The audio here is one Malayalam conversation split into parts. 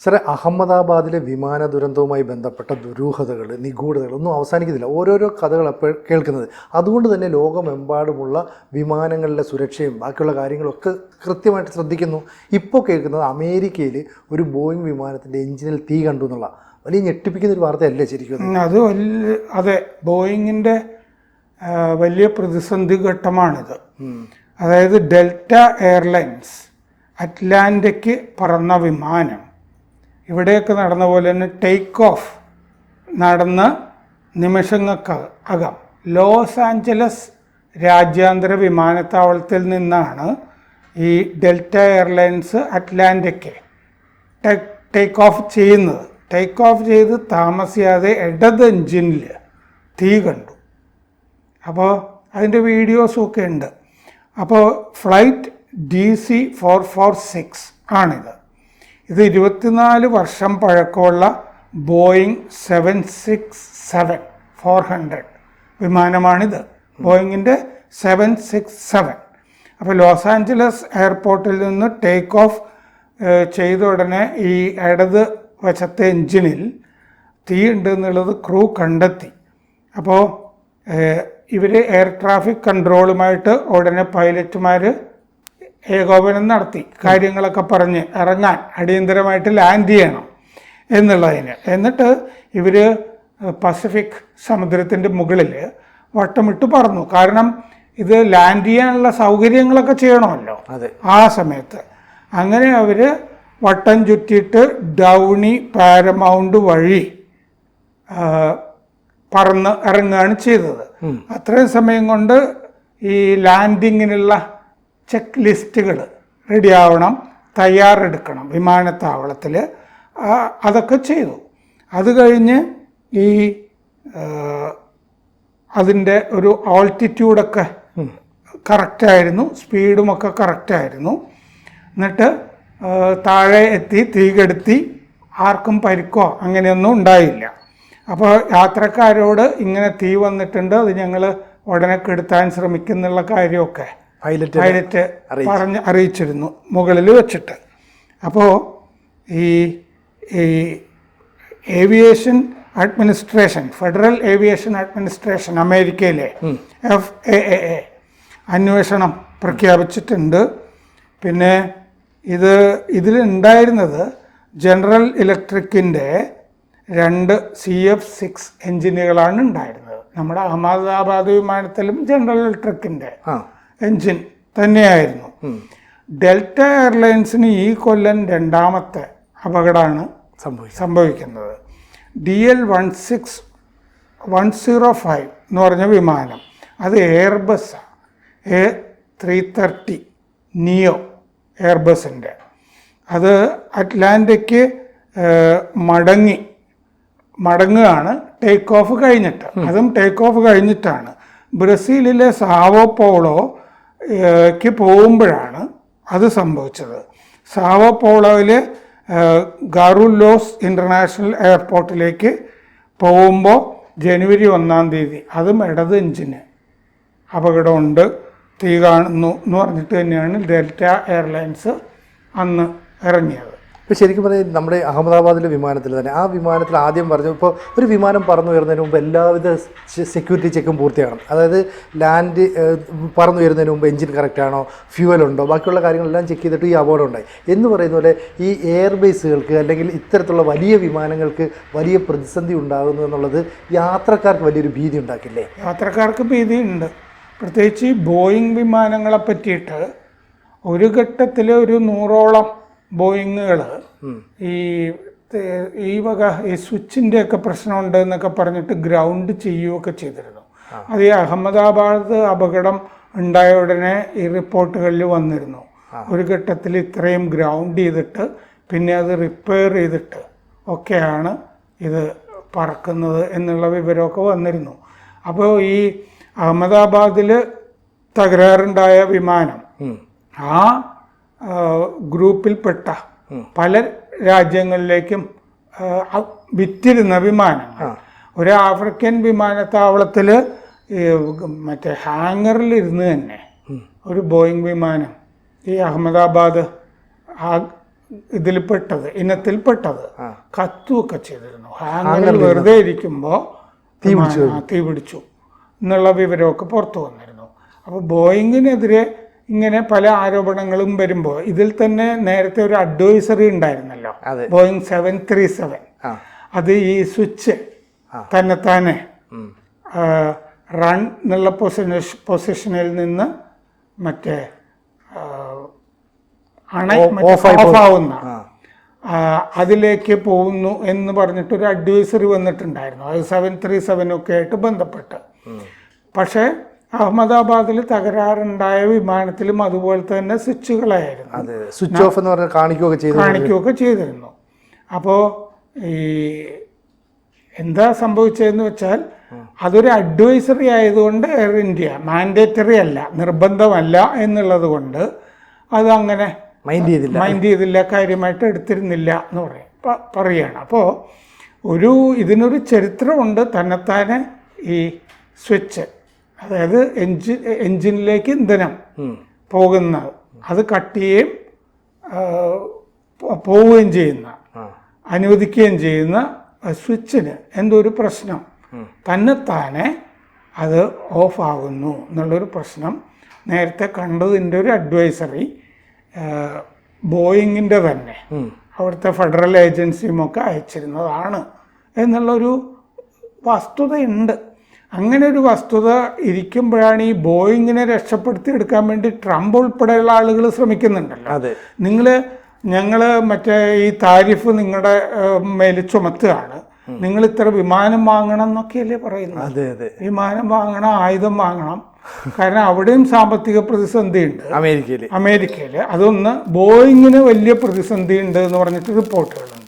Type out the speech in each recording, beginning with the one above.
സാറേ, അഹമ്മദാബാദിലെ വിമാന ദുരന്തവുമായി ബന്ധപ്പെട്ട ദുരൂഹതകൾ, നിഗൂഢതകൾ ഒന്നും അവസാനിക്കുന്നില്ല. ഓരോരോ കഥകൾ അപ്പോൾ കേൾക്കുന്നത്. അതുകൊണ്ട് തന്നെ ലോകമെമ്പാടുമുള്ള വിമാനങ്ങളിലെ സുരക്ഷയും ബാക്കിയുള്ള കാര്യങ്ങളൊക്കെ കൃത്യമായിട്ട് ശ്രദ്ധിക്കുന്നു. ഇപ്പോൾ കേൾക്കുന്നത് അമേരിക്കയിൽ ഒരു ബോയിങ് വിമാനത്തിൻ്റെ എഞ്ചിനിൽ തീ കണ്ടു എന്നുള്ള വലിയ ഞെട്ടിപ്പിക്കുന്നൊരു വാർത്തയല്ലേ ശരിക്കും? അത് അതെ, ബോയിങ്ങിൻ്റെ വലിയ പ്രതിസന്ധി ഘട്ടമാണിത്. അതായത് ഡെൽറ്റ എയർലൈൻസ് അറ്റ്ലാന്റയ്ക്ക് പറന്ന വിമാനം ഇവിടെയൊക്കെ നടന്ന പോലെ തന്നെ ടേക്ക് ഓഫ് നടന്ന് നിമിഷങ്ങൾക്കകം ലോസ് ആഞ്ചലസ് രാജ്യാന്തര വിമാനത്താവളത്തിൽ നിന്നാണ് ഈ ഡെൽറ്റ എയർലൈൻസ് അറ്റ്ലാന്റയ്ക്ക് ടേക്ക് ഓഫ് ചെയ്യുന്നത്. ടേക്ക് ഓഫ് ചെയ്ത് താമസിയാതെ ഇടത് എഞ്ചിനിൽ തീ കണ്ടു. അപ്പോൾ അതിൻ്റെ വീഡിയോസൊക്കെ ഉണ്ട്. അപ്പോൾ ഫ്ലൈറ്റ് DC-446 ആണിത്. ഇത് 24 വർഷം പഴക്കമുള്ള ബോയിങ് 767-400 വിമാനമാണിത്. ബോയിങ്ങിൻ്റെ 767. അപ്പോൾ ലോസ് ആഞ്ചലസ് എയർപോർട്ടിൽ നിന്ന് ടേക്ക് ഓഫ് ചെയ്ത ഉടനെ ഈ ഇടത് വശത്തെ എഞ്ചിനിൽ തീ ഉണ്ട് എന്നുള്ളത് ക്രൂ കണ്ടെത്തി. അപ്പോൾ ഇവർ എയർ ട്രാഫിക് കൺട്രോളുമായിട്ട് ഉടനെ പൈലറ്റുമാർ ഏകോപനം നടത്തി, കാര്യങ്ങളൊക്കെ പറഞ്ഞ് ഇറങ്ങാൻ, അടിയന്തരമായിട്ട് ലാൻഡ് ചെയ്യണം എന്നുള്ളതിന്. എന്നിട്ട് ഇവർ പസഫിക് സമുദ്രത്തിൻ്റെ മുകളിൽ വട്ടമിട്ട് പറന്നു. കാരണം ഇത് ലാൻഡ് ചെയ്യാനുള്ള സൗകര്യങ്ങളൊക്കെ ചെയ്യണമല്ലോ ആ സമയത്ത്. അങ്ങനെ അവർ വട്ടം ചുറ്റിയിട്ട് ഡൗണി പാരമൗണ്ട് വഴി പറന്ന് ഇറങ്ങുകയാണ് ചെയ്തത്. അത്രയും സമയം കൊണ്ട് ഈ ലാൻഡിങ്ങിനുള്ള ചെക്ക് ലിസ്റ്റുകൾ റെഡിയാവണം, തയ്യാറെടുക്കണം വിമാനത്താവളത്തിൽ. അതൊക്കെ ചെയ്തു. അത് കഴിഞ്ഞ് ഈ അതിൻ്റെ ഒരു ആൾട്ടിറ്റ്യൂഡൊക്കെ കറക്റ്റായിരുന്നു, സ്പീഡുമൊക്കെ കറക്റ്റായിരുന്നു. എന്നിട്ട് താഴെ എത്തി, തീ കെടുത്തി, ആർക്കും പരിക്കോ അങ്ങനെയൊന്നും ഉണ്ടായില്ല. അപ്പോൾ യാത്രക്കാരോട് ഇങ്ങനെ തീ വന്നിട്ടുണ്ട്, അത് ഞങ്ങൾ ഉടനെ കെടുത്താൻ ശ്രമിക്കുന്നുള്ള കാര്യമൊക്കെ പൈലറ്റ് പറഞ്ഞ് അറിയിച്ചിരുന്നു മുകളിൽ വെച്ചിട്ട്. അപ്പോൾ ഈ aviation administration, federal aviation administration അമേരിക്കയിലെ FAA അന്വേഷണം പ്രഖ്യാപിച്ചിട്ടുണ്ട്. പിന്നെ ഇതിലുണ്ടായിരുന്നത് ജനറൽ ഇലക്ട്രിക്കിൻ്റെ 2 CF-6 എഞ്ചിനുകളാണ് ഉണ്ടായിരുന്നത്. നമ്മുടെ അഹമ്മദാബാദ് വിമാനത്തിലും ജനറൽ ഇലക്ട്രിക്കിൻ്റെ എഞ്ചിൻ തന്നെയായിരുന്നു. ഡെൽറ്റ എയർലൈൻസിന് ഈ കൊല്ലം 2ാമത്തെ അപകടമാണ് സംഭവിക്കുന്നത്. DL-105 എന്ന് പറഞ്ഞ വിമാനം, അത് എയർബസ് A330 നിയോ എയർബസിൻ്റെ. അത് അറ്റ്ലാന്റയ്ക്ക് മടങ്ങുകയാണ് ടേക്ക് ഓഫ് കഴിഞ്ഞിട്ട്. അതും ടേക്ക് ഓഫ് കഴിഞ്ഞിട്ടാണ്. ബ്രസീലിലെ സാവോ പോളോയ്ക്ക് പോകുമ്പോഴാണ് അത് സംഭവിച്ചത്. സാവോ പോളോയിലെ ഗാറുലോസ് ഇൻ്റർനാഷണൽ എയർപോർട്ടിലേക്ക് പോകുമ്പോൾ ജനുവരി 1-ാം തീയതി അതും ഇടത് എഞ്ചിന് അപകടമുണ്ട്, തീ കാണുന്നു എന്ന് പറഞ്ഞിട്ട് തന്നെയാണ് ഡെൽറ്റ എയർലൈൻസ് അന്ന് ഇറങ്ങിയത്. ഇപ്പോൾ ശരിക്കും പറഞ്ഞാൽ നമ്മുടെ അഹമ്മദാബാദിലെ വിമാനത്തിൽ തന്നെ, ആ വിമാനത്തിൽ ആദ്യം പറഞ്ഞു, ഇപ്പോൾ ഒരു വിമാനം പറന്നുയരുന്നതിന് മുമ്പ് എല്ലാവിധ സെക്യൂരിറ്റി ചെക്കും പൂർത്തിയാകണം. അതായത് പറന്നുയരുന്നതിന് മുമ്പ് എഞ്ചിൻ കറക്റ്റാണോ, ഫ്യൂവലുണ്ടോ, ബാക്കിയുള്ള കാര്യങ്ങളെല്ലാം ചെക്ക് ചെയ്തിട്ട് ഈ അപകടം ഉണ്ടായി എന്ന് പറയുന്ന പോലെ ഈ എയർബേസുകൾക്ക് അല്ലെങ്കിൽ ഇത്തരത്തിലുള്ള വലിയ വിമാനങ്ങൾക്ക് വലിയ പ്രതിസന്ധി ഉണ്ടാകുന്നു എന്നുള്ളത് യാത്രക്കാർക്ക് വലിയൊരു ഭീതി ഉണ്ടാക്കില്ലേ? യാത്രക്കാർക്ക് ഭീതിയുണ്ട്. പ്രത്യേകിച്ച് ഈ ബോയിങ് വിമാനങ്ങളെ പറ്റിയിട്ട് ഒരു ഘട്ടത്തിൽ ഒരു 100ഓളം ബോയിങ്ങുകൾ ഈ വക ഈ സ്വിച്ചിൻ്റെയൊക്കെ പ്രശ്നമുണ്ട് എന്നൊക്കെ പറഞ്ഞിട്ട് ഗ്രൗണ്ട് ചെയ്യുകയൊക്കെ ചെയ്തിരുന്നു. അത് ഈ അഹമ്മദാബാദ് അപകടം ഉണ്ടായ ഉടനെ ഈ റിപ്പോർട്ടുകളിൽ വന്നിരുന്നു. ഒരു ഘട്ടത്തിൽ ഇത്രയും ഗ്രൗണ്ട് ചെയ്തിട്ട് പിന്നെ അത് റിപ്പയർ ചെയ്തിട്ട് ഒക്കെയാണ് ഇത് പറക്കുന്നത് എന്നുള്ള വിവരമൊക്കെ വന്നിരുന്നു. അപ്പോൾ ഈ അഹമ്മദാബാദിൽ തകരാറുണ്ടായ വിമാനം ആ ഗ്രൂപ്പിൽപ്പെട്ട പല രാജ്യങ്ങളിലേക്കും വിറ്റിരുന്ന വിമാനങ്ങൾ. ഒരു ആഫ്രിക്കൻ വിമാനത്താവളത്തിൽ മറ്റേ ഹാങ്ങറിലിരുന്ന് തന്നെ ഒരു ബോയിങ് വിമാനം ഈ അഹമ്മദാബാദ് ആ ഇനത്തിൽപ്പെട്ടത് കത്തുമൊക്കെ ചെയ്തിരുന്നു. ഹാങ്ങറിൽ വെറുതെ ഇരിക്കുമ്പോൾ തീ പിടിച്ചു എന്നുള്ള വിവരമൊക്കെ പുറത്തു വന്നിരുന്നു. അപ്പോൾ ബോയിങ്ങിനെതിരെ ഇങ്ങനെ പല ആരോപണങ്ങളും വരുമ്പോൾ ഇതിൽ തന്നെ നേരത്തെ ഒരു അഡ്വൈസറി ഉണ്ടായിരുന്നല്ലോ, ബോയിങ് 737. അത് ഈ സ്വിച്ച് തന്നെത്താനെ റൺ എന്നുള്ള പൊസിഷനിൽ നിന്ന് മറ്റേ ഓഫാവുന്ന അതിലേക്ക് പോകുന്നു എന്ന് പറഞ്ഞിട്ടൊരു അഡ്വൈസറി വന്നിട്ടുണ്ടായിരുന്നു. അത് 737 ഒക്കെ ആയിട്ട് ബന്ധപ്പെട്ട്. പക്ഷേ അഹമ്മദാബാദിൽ തകരാറുണ്ടായ വിമാനത്തിലും അതുപോലെ തന്നെ സ്വിച്ചുകളായിരുന്നു, സ്വിച്ച് ഓഫ് എന്ന് പറഞ്ഞാൽ കാണിക്കുകയൊക്കെ ചെയ്തിരുന്നു. അപ്പോൾ ഈ എന്താ സംഭവിച്ചതെന്ന് വെച്ചാൽ അതൊരു അഡ്വൈസറി ആയതുകൊണ്ട് എയർ ഇന്ത്യ മാൻഡേറ്ററി അല്ല, നിർബന്ധമല്ല എന്നുള്ളത് കൊണ്ട് അതങ്ങനെ മൈൻഡ് ചെയ്തില്ല, കാര്യമായിട്ട് എടുത്തിരുന്നില്ല എന്ന് പറയുകയാണ്. അപ്പോൾ ഇതിനൊരു ചരിത്രമുണ്ട്. തന്നെത്താനെ ഈ സ്വിച്ച്, അതായത് എൻജിനിലേക്ക് ഇന്ധനം പോകുന്നത്, അത് കട്ട് ചെയ്യുകയും പോവുകയും ചെയ്യുന്ന, അനുവദിക്കുകയും ചെയ്യുന്ന സ്വിച്ചിന് എന്തോ ഒരു പ്രശ്നം, തന്നെത്താനെ അത് ഓഫാകുന്നു എന്നുള്ളൊരു പ്രശ്നം നേരത്തെ കണ്ടതിൻ്റെ ഒരു അഡ്വൈസറി ബോയിങ്ങിൻ്റെ തന്നെ അവിടുത്തെ ഫെഡറൽ ഏജൻസിയുമൊക്കെ അയച്ചിരുന്നതാണ് എന്നുള്ളൊരു വസ്തുതയുണ്ട്. അങ്ങനെ ഒരു വസ്തുത ഇരിക്കുമ്പോഴാണ് ഈ ബോയിങ്ങിനെ രക്ഷപ്പെടുത്തി എടുക്കാൻ വേണ്ടി ട്രംപ് ഉൾപ്പെടെയുള്ള ആളുകൾ ശ്രമിക്കുന്നുണ്ടല്ലോ. ഞങ്ങൾ മറ്റേ ഈ താരിഫ് നിങ്ങളുടെ മേൽ ചുമത്തുകയാണ്, നിങ്ങൾ ഇത്ര വിമാനം വാങ്ങണം എന്നൊക്കെയല്ലേ പറയുന്നത്. വിമാനം വാങ്ങണം, ആയുധം വാങ്ങണം, കാരണം അവിടെയും സാമ്പത്തിക പ്രതിസന്ധി ഉണ്ട് അമേരിക്കയിൽ. അതൊന്ന് ബോയിങ്ങിന് വലിയ പ്രതിസന്ധി ഉണ്ട് എന്ന് പറഞ്ഞിട്ട് റിപ്പോർട്ടുകളുണ്ട്.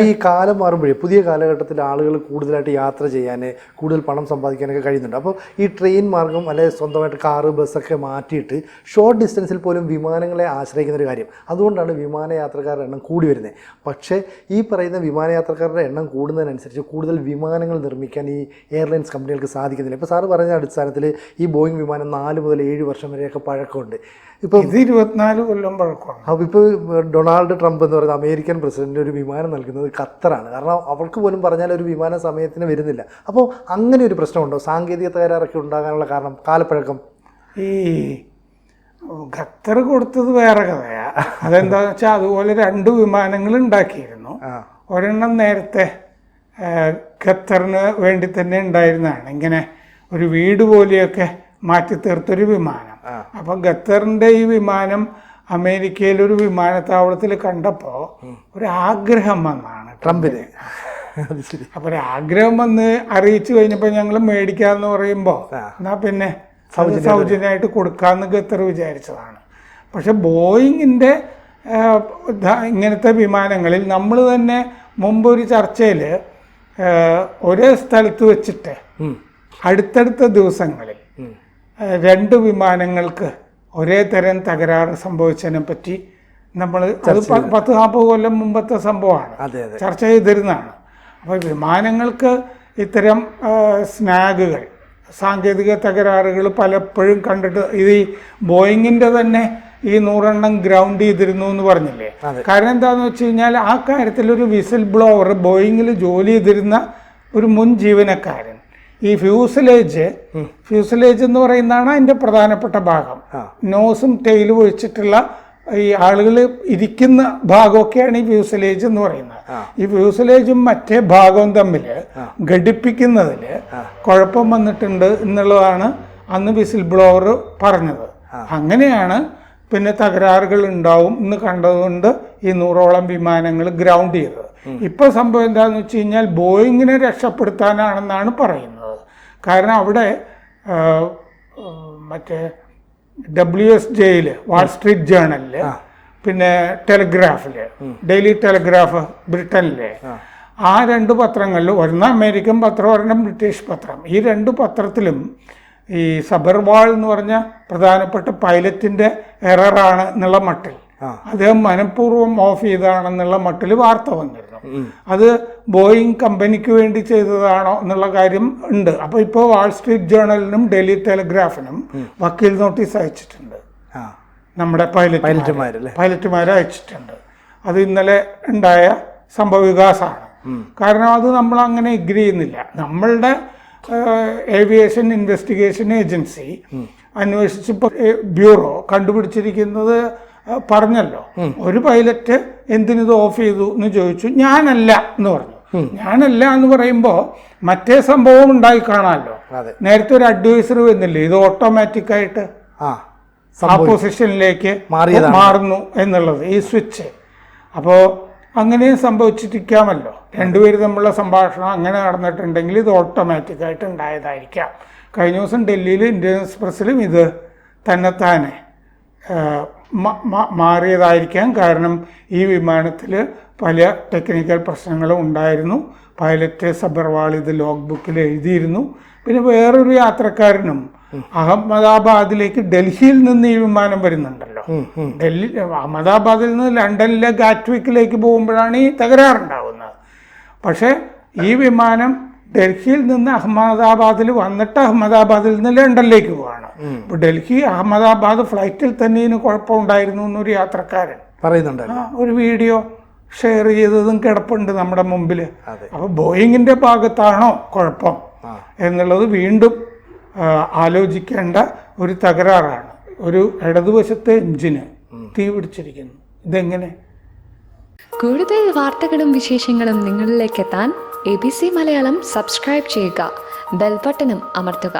ഈ കാലം മാറുമ്പോഴേ പുതിയ കാലഘട്ടത്തിൽ ആളുകൾ കൂടുതലായിട്ട് യാത്ര ചെയ്യാൻ, കൂടുതൽ പണം സമ്പാദിക്കാനൊക്കെ കഴിയുന്നുണ്ട്. അപ്പോൾ ഈ ട്രെയിൻ മാർഗം അല്ലെങ്കിൽ സ്വന്തമായിട്ട് കാറ് ബസ്സൊക്കെ മാറ്റിയിട്ട് ഷോർട്ട് ഡിസ്റ്റൻസിൽ പോലും വിമാനങ്ങളെ ആശ്രയിക്കുന്നൊരു കാര്യം. അതുകൊണ്ടാണ് വിമാനയാത്രക്കാരുടെ എണ്ണം കൂടി വരുന്നത്. പക്ഷേ ഈ പറയുന്ന വിമാനയാത്രക്കാരുടെ എണ്ണം കൂടുന്നതിനനുസരിച്ച് കൂടുതൽ വിമാനങ്ങൾ നിർമ്മിക്കാൻ ഈ എയർലൈൻസ് കമ്പനികൾക്ക് സാധിക്കുന്നില്ല. ഇപ്പോൾ സാറ് പറഞ്ഞ അടിസ്ഥാനത്തിൽ ഈ ബോയിങ് വിമാനം 4 മുതൽ 7 വർഷം വരെയൊക്കെ പഴക്കമുണ്ട്. ഇപ്പോൾ ഇത് 24 കൊല്ലം പഴക്കമാണ്. അപ്പോൾ ഇപ്പോൾ ഡൊണാൾഡ് ട്രംപ് എന്ന് പറയുന്ന അമേരിക്കൻ പ്രസിഡന്റ് ഒരു വിമാനം നൽകുന്നത് ഖത്തറാണ്. കാരണം അവർക്ക് പോലും പറഞ്ഞാൽ ഒരു വിമാന സമയത്തിന് വരുന്നില്ല. അപ്പോൾ അങ്ങനെ ഒരു പ്രശ്നമുണ്ടോ? സാങ്കേതിക തകരാറൊക്കെ ഉണ്ടാകാനുള്ള കാരണം കാലപ്പഴക്കം? ഈ ഖത്തർ കൊടുത്തത് വേറെ കഥയാണ്. അതെന്താണെന്ന് വെച്ചാൽ അതുപോലെ 2 വിമാനങ്ങൾ ഉണ്ടാക്കിയിരുന്നു. ഒരെണ്ണം നേരത്തെ ഖത്തറിന് വേണ്ടി തന്നെ ഉണ്ടായിരുന്നതാണ്, ഇങ്ങനെ ഒരു വീട് പോലെയൊക്കെ മാറ്റി തീർത്തൊരു വിമാനം. അപ്പം ഖത്തറിൻ്റെ ഈ വിമാനം അമേരിക്കയിലൊരു വിമാനത്താവളത്തിൽ കണ്ടപ്പോൾ ഒരാഗ്രഹം വന്നാണ് ട്രംപിന്. അപ്പോൾ ഒരാഗ്രഹം വന്ന് അറിയിച്ചു കഴിഞ്ഞപ്പോൾ ഞങ്ങൾ മേടിക്കാമെന്ന് പറയുമ്പോൾ എന്നാൽ പിന്നെ സൗജന്യമായിട്ട് കൊടുക്കാമെന്ന് ഖത്തർ വിചാരിച്ചതാണ്. പക്ഷെ ബോയിങ്ങിൻ്റെ ഇങ്ങനത്തെ വിമാനങ്ങളിൽ നമ്മൾ തന്നെ മുമ്പൊരു ചർച്ചയിൽ ഒരേ സ്ഥലത്ത് വെച്ചിട്ട് അടുത്തടുത്ത ദിവസങ്ങളിൽ 2 വിമാനങ്ങൾക്ക് ഒരേ തരം തകരാറ് സംഭവിച്ചതിനെ പറ്റി നമ്മൾ അത് 10-40 കൊല്ലം മുമ്പത്തെ സംഭവമാണ്, ചർച്ച ചെയ്തിരുന്നതാണ്. അപ്പോൾ വിമാനങ്ങൾക്ക് ഇത്തരം സ്നാഗുകൾ, സാങ്കേതിക തകരാറുകൾ പലപ്പോഴും കണ്ടിട്ട്, ഇത് ഈ ബോയിങ്ങിൻ്റെ തന്നെ ഈ 100 എണ്ണം ഗ്രൗണ്ട് ചെയ്തിരുന്നു എന്ന് പറഞ്ഞില്ലേ. കാരണം എന്താണെന്ന് വെച്ച് കഴിഞ്ഞാൽ ആ കാര്യത്തിലൊരു വിസിൽ ബ്ലോവർ ബോയിങ്ങിൽ ജോലി ചെയ്തിരുന്ന ഒരു മുൻ ജീവനക്കാരൻ ഈ ഫ്യൂസലേജ് എന്ന് പറയുന്നതാണ് അതിൻ്റെ പ്രധാനപ്പെട്ട ഭാഗം. നോസും ടെയിലും ഒഴിച്ചിട്ടുള്ള ഈ ആളുകൾ ഇരിക്കുന്ന ഭാഗമൊക്കെയാണ് ഈ ഫ്യൂസലേജ് എന്ന് പറയുന്നത്. ഈ ഫ്യൂസലേജും മറ്റേ ഭാഗവും തമ്മിൽ ഘടിപ്പിക്കുന്നതിൽ കുഴപ്പം വന്നിട്ടുണ്ട് എന്നുള്ളതാണ് അന്ന് വിസിൽ ബ്ലോവർ പറഞ്ഞത്. അങ്ങനെയാണ് പിന്നെ തകരാറുകൾ ഉണ്ടാവും എന്ന് കണ്ടതുകൊണ്ട് ഈ 100ഓളം വിമാനങ്ങൾ ഗ്രൗണ്ട് ചെയ്തത്. ഇപ്പോൾ സംഭവം എന്താണെന്ന് വെച്ച് കഴിഞ്ഞാൽ ബോയിങ്ങിനെ രക്ഷപ്പെടുത്താനാണെന്നാണ് പറയുന്നത്. കാരണം അവിടെ മറ്റേ WSJയിൽ, വാൾ സ്ട്രീറ്റ് ജേർണലിൽ, പിന്നെ ടെലിഗ്രാഫിൽ, ഡെയിലി ടെലിഗ്രാഫ് ബ്രിട്ടനിലെ, ആ 2 പത്രങ്ങളിൽ, ഒരെണ്ണം അമേരിക്കൻ പത്രം, ഒരെണ്ണം ബ്രിട്ടീഷ് പത്രം, ഈ 2 പത്രത്തിലും ഈ സബർവാൾ എന്ന് പറഞ്ഞ പ്രധാനപ്പെട്ട പൈലറ്റിൻ്റെ എററാണ് എന്നുള്ള മട്ടിൽ, അദ്ദേഹം മനഃപൂർവ്വം ഓഫ് ചെയ്തതാണെന്നുള്ള മട്ടിൽ വാർത്ത വന്നിരുന്നു. അത് ബോയിങ് കമ്പനിക്ക് വേണ്ടി ചെയ്തതാണോ എന്നുള്ള കാര്യം ഉണ്ട്. അപ്പോൾ ഇപ്പോൾ വാൾ സ്ട്രീറ്റ് ജേർണലിനും ഡെയിലി ടെലിഗ്രാഫിനും വക്കീൽ നോട്ടീസ് അയച്ചിട്ടുണ്ട്, നമ്മുടെ പൈലറ്റുമാരെ അയച്ചിട്ടുണ്ട്. അത് ഇന്നലെ ഉണ്ടായ സംഭവവികാസമാണ്. കാരണം അത് നമ്മൾ അങ്ങനെ എഗ്രി ചെയ്യുന്നില്ല. നമ്മളുടെ ഏവിയേഷൻ ഇൻവെസ്റ്റിഗേഷൻ ഏജൻസി അന്വേഷിച്ച് ബ്യൂറോ കണ്ടുപിടിച്ചിരിക്കുന്നത് പറഞ്ഞല്ലോ. ഒരു പൈലറ്റ് എന്തിനിത് ഓഫ് ചെയ്തു എന്ന് ചോദിച്ചു. ഞാനല്ല എന്ന് പറഞ്ഞു. ഞാനല്ല എന്ന് പറയുമ്പോൾ മറ്റേ സംഭവം ഉണ്ടായി കാണാമല്ലോ. നേരത്തെ ഒരു അഡ്വൈസറി വന്നില്ലേ, ഇത് ഓട്ടോമാറ്റിക്കായിട്ട് ആ പൊസിഷനിലേക്ക് മാറുന്നു എന്നുള്ളത്, ഈ സ്വിച്ച്. അപ്പോൾ അങ്ങനെയും സംഭവിച്ചിരിക്കാമല്ലോ. രണ്ടുപേരും തമ്മിലുള്ള സംഭാഷണം അങ്ങനെ നടന്നിട്ടുണ്ടെങ്കിൽ ഇത് ഓട്ടോമാറ്റിക്കായിട്ട് ഉണ്ടായതായിരിക്കാം. കഴിഞ്ഞ ദിവസം ഡൽഹിയിൽ ഇന്ത്യൻ എക്സ്പ്രസ്സിലും ഇത് തന്നെത്താനെ മാറിയതായിരിക്കാം. കാരണം ഈ വിമാനത്തിൽ പല ടെക്നിക്കൽ പ്രശ്നങ്ങളും ഉണ്ടായിരുന്നു. പൈലറ്റ് സബർവാൾ ഇത് ലോഗ് ബുക്കിൽ എഴുതിയിരുന്നു. പിന്നെ വേറൊരു യാത്രക്കാരനും അഹമ്മദാബാദിലേക്ക് ഡൽഹിയിൽ നിന്ന് ഈ വിമാനം വരുന്നുണ്ടല്ലോ. അഹമ്മദാബാദിൽ നിന്ന് ലണ്ടനിലെ ഗാറ്റ്വിക്കിലേക്ക് പോകുമ്പോഴാണ് ഈ തകരാറുണ്ടാവുന്നത്. പക്ഷേ ഈ വിമാനം ഡൽഹിയിൽ നിന്ന് അഹമ്മദാബാദിൽ വന്നിട്ട് അഹമ്മദാബാദിൽ നിന്ന് ലണ്ടനിലേക്ക് പോവാണ്. ഇപ്പോൾ ഡൽഹി അഹമ്മദാബാദ് ഫ്ലൈറ്റിൽ തന്നെ ഇതിന് കുഴപ്പമുണ്ടായിരുന്നു എന്നൊരു യാത്രക്കാരൻ പറയുന്നുണ്ട്. ഒരു വീഡിയോ ഷെയർ ചെയ്തതും കിടപ്പുണ്ട് നമ്മുടെ മുമ്പിൽ. അപ്പോൾ ബോയിങ്ങിൻ്റെ ഭാഗത്താണോ കുഴപ്പം എന്നുള്ളത് വീണ്ടും ആലോചിക്കേണ്ട ഒരു തകരാറാണ്. ഒരു ഇടതുവശത്തെ എഞ്ചിന് തീ പിടിച്ചിരിക്കുന്നു. ഇതെങ്ങനെ? കൂടുതൽ വാർത്തകളും വിശേഷങ്ങളും നിങ്ങളിലേക്ക് എത്താൻ ABC മലയാളം സബ്സ്ക്രൈബ് ചെയ്യുക, ബെൽ ബട്ടണും അമർത്തുക.